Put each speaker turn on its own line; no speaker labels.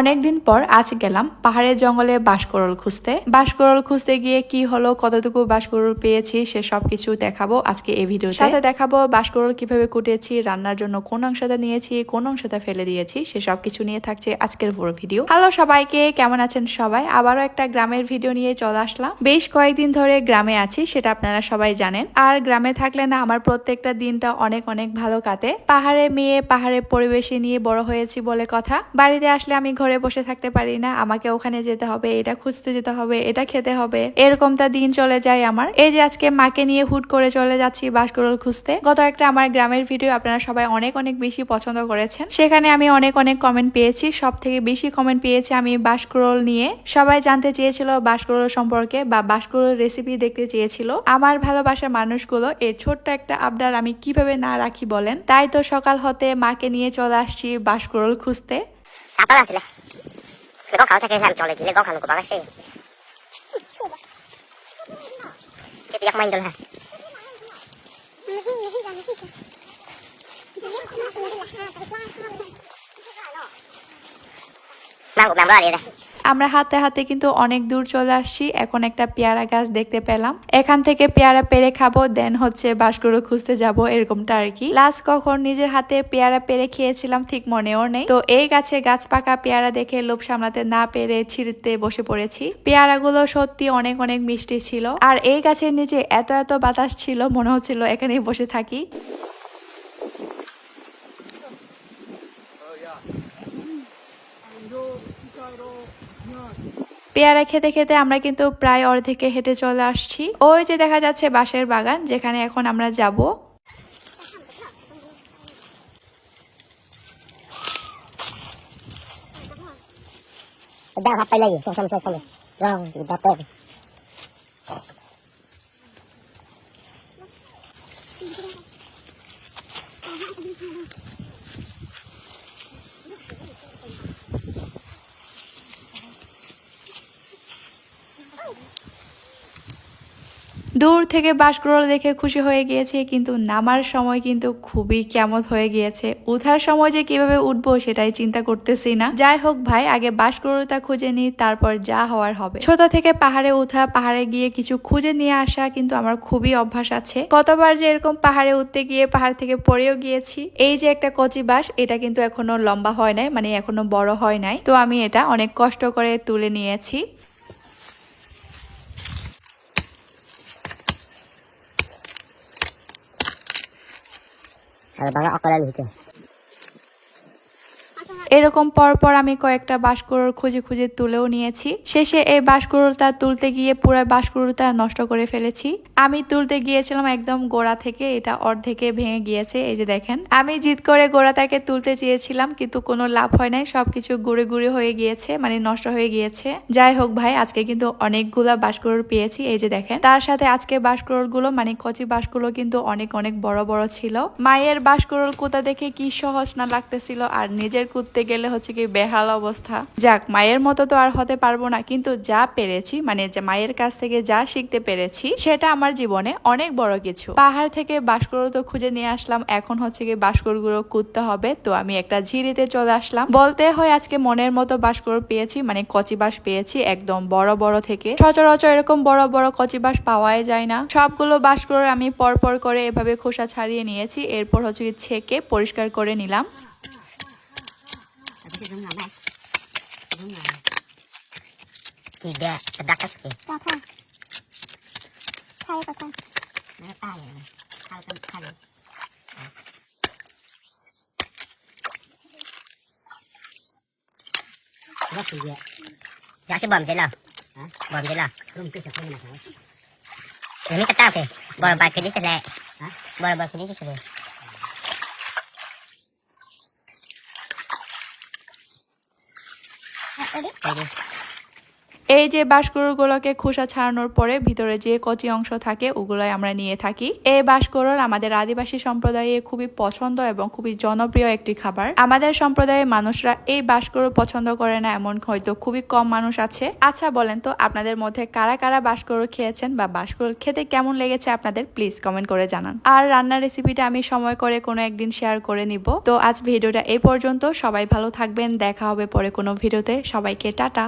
অনেকদিন পর আজ গেলাম পাহাড়ের জঙ্গলে বাঁশকুড়োল খুঁজতে গিয়ে কি হলো, কতটুকু বাঁশকুড়োল পেয়েছি সে সবকিছু দেখাবো আজকে এই ভিডিওতে। সাথে দেখাবো বাঁশকুড়োল কিভাবে কুটেছি, রান্নার জন্য কোন অংশটা নিয়েছি, কোন অংশটা ফেলে দিয়েছি, সে সবকিছু নিয়ে থাকছে আজকের পুরো ভিডিও। হ্যালো সবাইকে, কেমন আছেন সবাই? আবারও একটা গ্রামের ভিডিও নিয়ে চলে আসলাম। বেশ কয়েকদিন ধরে গ্রামে আছি, সেটা আপনারা সবাই জানেন। আর গ্রামে থাকলে না আমার প্রত্যেকটা দিনটা অনেক অনেক ভালো কাটে। পাহাড়ে মেয়ে, পাহাড়ের পরিবেশে নিয়ে বড় হয়েছি বলে কথা। বাড়িতে আসলে আমি ঘরে বসে থাকতে পারি না, আমাকে ওখানে যেতে হবে, এটা খুঁজতে যেতে হবে, এটা খেতে হবে, এরকমটা দিন চলে যায় আমার। এই যে আজকে মাকে নিয়ে হুট করে চলে যাচ্ছি বাঁশকুড়োল খুঁজতে। গত একটা আমার গ্রামের ভিডিও আপনারা সবাই অনেক অনেক বেশি পছন্দ করেছেন, সেখানে আমি অনেক অনেক কমেন্ট পেয়েছি। সব থেকে বেশি কমেন্ট পেয়েছি আমি বাঁশকুড়োল নিয়ে। সবাই জানতে চেয়েছিল বাঁশকুড়োল সম্পর্কে বা বাঁশকুড়োল রেসিপি দেখতে চেয়েছিল। আমার ভালোবাসার মানুষগুলো এই ছোট্ট একটা আবদার আমি কিভাবে না রাখি বলেন। তাই তো সকাল হতে মাকে নিয়ে চলে আসছি বাঁশকুড়োল খুঁজতে।
Nó có thể làm cho lại chỉ là có khả năng của bác sĩ. Cái việc mình được hả? Mang cũng làm ra đi đây.
আমরা হাতে হাতে কিন্তু অনেক দূর চলে আসছি। এখন একটা পেয়ারা গাছ দেখতে পেলাম, এখান থেকে পেয়ারা পেরে খাবো, দেন হচ্ছে বাঁশকুড়োল খুঁজতে যাব, এরকমটা আর কি। লাস্ট কখন নিজের হাতে পেয়ারা পেরে খেয়েছিলাম ঠিক মনেও নেই। তো এই গাছে গাছ পাকা পেয়ারা দেখে লোভ সামলাতে না পেরে ছিঁড়তে বসে পড়েছি। পেয়ারাগুলো সত্যি অনেক অনেক মিষ্টি ছিল, আর এই গাছের নিচে এত এত বাতাস ছিল, মনে হচ্ছিল এখানেই বসে থাকি। পেয়ারা খেতে খেতে আমরা কিন্তু প্রায় অর্ধেকে হেঁটে চলে আসছি। ওই যে দেখা যাচ্ছে বাঁশের বাগান, যেখানে এখন আমরা যাব।
Đang hấp bay lên, xong. Rồi, chúng ta tới.
দূর থেকে বাঁশকুড়োল দেখে খুশি হয়ে গিয়েছে, কিন্তু নামার সময় কিন্তু খুবই কেমন হয়ে গিয়েছে। উঠার সময় যে কিভাবে উঠবো সেটাই চিন্তা করতেছি না। যাই হোক ভাই, আগে বাঁশকুড়োলটা খুঁজে নিই, তারপর যা হওয়ার হবে। ছোট থেকে পাহাড়ে উঠা, পাহাড়ে গিয়ে কিছু খুঁজে নিয়ে আসা কিন্তু আমার খুবই অভ্যাস আছে। কতবার যে এরকম পাহাড়ে উঠতে গিয়ে পাহাড় থেকে পড়েও গিয়েছি। এই যে একটা কচি বাঁশ, এটা কিন্তু এখনো লম্বা হয় নাই, মানে এখনো বড় হয় নাই। তো আমি এটা অনেক কষ্ট করে তুলে নিয়েছি।
Kalau bangga aku lagi.
এরকম পরপর আমি কয়েকটা বাঁশকুড়োল খুঁজে খুঁজে তুলেও নিয়েছি। শেষে এই বাঁশকুড়োলটা তুলতে গিয়ে পুরো বাঁশকুড়োলটা নষ্ট করে ফেলেছি। আমি তুলতে গিয়েছিলাম একদম গোড়া থেকে, এটা অর্ধেকে ভেঙে গিয়েছে। এই যে দেখেন, আমি জিদ করে গোড়াটাকে তুলতে চেয়েছিলাম, কিন্তু কোনো লাভ হয় নাই, সবকিছু গুঁড়ে গুঁড়ে হয়ে গিয়েছে, মানে নষ্ট হয়ে গিয়েছে। যাই হোক ভাই, আজকে কিন্তু অনেকগুলা বাঁশকুড়োল পেয়েছি। এই যে দেখেন, তার সাথে আজকে বাঁশকুড়োল গুলো, মানে কচি বাঁশগুলো কিন্তু অনেক অনেক বড় বড় ছিল। মায়ের বাঁশকুড়োল কোথা দেখে কি সহজ না লাগতেছিল, আর নিজের কুদতে গেলে হচ্ছে কি বেহাল অবস্থা। যাক, মায়ের মতো তো আর হতে পারবো না, কিন্তু যা পেরেছি, মানে যে মায়ের কাছ থেকে যা শিখতে পেরেছি, সেটা আমার জীবনে অনেক বড় কিছু। পাহাড় থেকে বাঁশকুড়োল তো খুঁজে নিয়ে আসলাম, এখন হচ্ছে কি বাঁশকুড়োল গুলো কুদতে হবে। তো আমি একটা ঝিরিতে চলে আসলাম। বলতে হয় আজকে মনের মতো বাঁশকুড়োল পেয়েছি, মানে কচি বাঁশ পেয়েছি একদম বড় বড় থেকে। সচরাচর এরকম বড় বড় কচি বাঁশ পাওয়াই যায় না। সবগুলো বাঁশকুড়োল আমি পরপর করে এভাবে খোসা ছাড়িয়ে নিয়েছি, এরপর হচ্ছে কি ছেঁকে পরিষ্কার করে নিলাম।
Tiga, terdakas ke?
Kakak. Saya kakak.
Mereka ya, hal. Đó thì vậy. Dạ sẽ bầm thế nào? Hả? Bầm thế nào? Không cứ phải là sao? Ini kata ke? Bom pakai di sana. Hah? Bom pakai di sana.
Ready?
Ready.
এই যে বাঁশকুড়ুলগুলোকে খোসা ছাড়ানোর পরে ভিতরে যে কচি অংশ থাকে ওগুলাই আমরা নিয়ে থাকি। এই বাঁশকুড়ুল আমাদের আদিবাসী সম্প্রদায়ে খুবই পছন্দ এবং খুবই জনপ্রিয় একটি খাবার। আমাদের সম্প্রদায়ের মানুষরা এই বাঁশকুড়ুল পছন্দ করে না এমন হয়তো খুবই কম মানুষ আছে। আচ্ছা বলেন তো আপনাদের মধ্যে কারা কারা বাঁশকুড়ুল খেয়েছেন বা বাঁশকুড়ুল খেতে কেমন লেগেছে আপনাদের, প্লিজ কমেন্ট করে জানান। আর রান্নার রেসিপিটা আমি সময় করে কোনো একদিন শেয়ার করে নিব। তো আজ ভিডিওটা এই পর্যন্ত, সবাই ভালো থাকবেন, দেখা হবে পরে কোনো ভিডিওতে, সবাইকে টাটা।